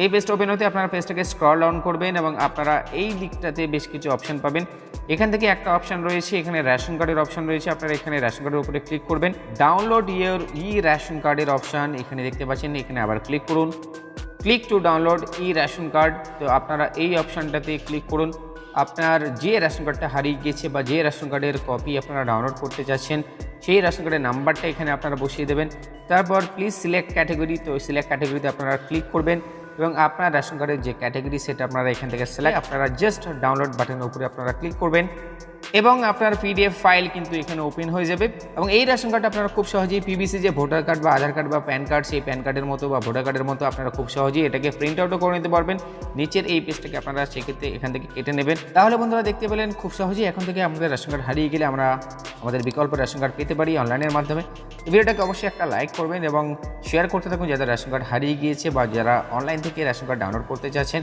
এই পেজটা ওপেন হতে আপনারা পেজটাকে স্ক্রল ডাউন করবেন এবং আপনারা এই দিকটাতে বেশ কিছু অপশন পাবেন। এখান থেকে একটা অপশন রয়েছে, এখানে রেশন কার্ডের অপশন রয়েছে, আপনারা এখানে রেশন কার্ডের উপরে ক্লিক করবেন। ডাউনলোড ইয়োর রেশন কার্ডের অপশন এখানে দেখতে পাচ্ছেন, এখানে আবার ক্লিক করুন। Click to download ration card, তো আপনারা এই অপশানটাতে ক্লিক করুন। আপনার যে রেশন কার্ডটা হারিয়ে গিয়েছে বা যে রেশন কার্ডের কপি আপনারা ডাউনলোড করতে চাচ্ছেন সেই রেশন কার্ডের নাম্বারটা এখানে আপনারা বসিয়ে দেবেন। তারপর প্লিজ সিলেক্ট ক্যাটাগরি, তো সিলেক্ট ক্যাটাগরিতে আপনারা ক্লিক করবেন এবং আপনার রেশন কার্ডের যে ক্যাটাগরি সেটা আপনারা এখান থেকে সিলেক্ট, আপনারা জাস্ট ডাউনলোড বাটনের উপরে আপনারা ক্লিক করবেন এবং আপনার পিডিএফ ফাইল কিন্তু এখানে ওপেন হয়ে যাবে। এবং এই রেশন কার্ডটা আপনারা খুব সহজেই পিবিসি যে ভোটার কার্ড বা আধার কার্ড বা প্যান কার্ড, সেই প্যান কার্ডের মতো বা ভোটার কার্ডের মতো আপনারা খুব সহজেই এটাকে প্রিন্ট আউটও করে নিতে পারবেন। নিচের এই পেজটাকে আপনারা সেক্ষেত্রে এখান থেকে কেটে নেবেন। তাহলে বন্ধুরা দেখতে পেলেন খুব সহজেই এখন থেকে আমাদের রেশন কার্ড হারিয়ে গেলে আমরা আমাদের বিকল্প রেশন কার্ড পেতে পারি অনলাইনের মাধ্যমে। ভিডিওটাকে অবশ্যই একটা লাইক করবেন এবং শেয়ার করতে থাকুন যাদের রেশন কার্ড হারিয়ে গিয়েছে বা যারা অনলাইন থেকে রেশন কার্ড ডাউনলোড করতে চাচ্ছেন।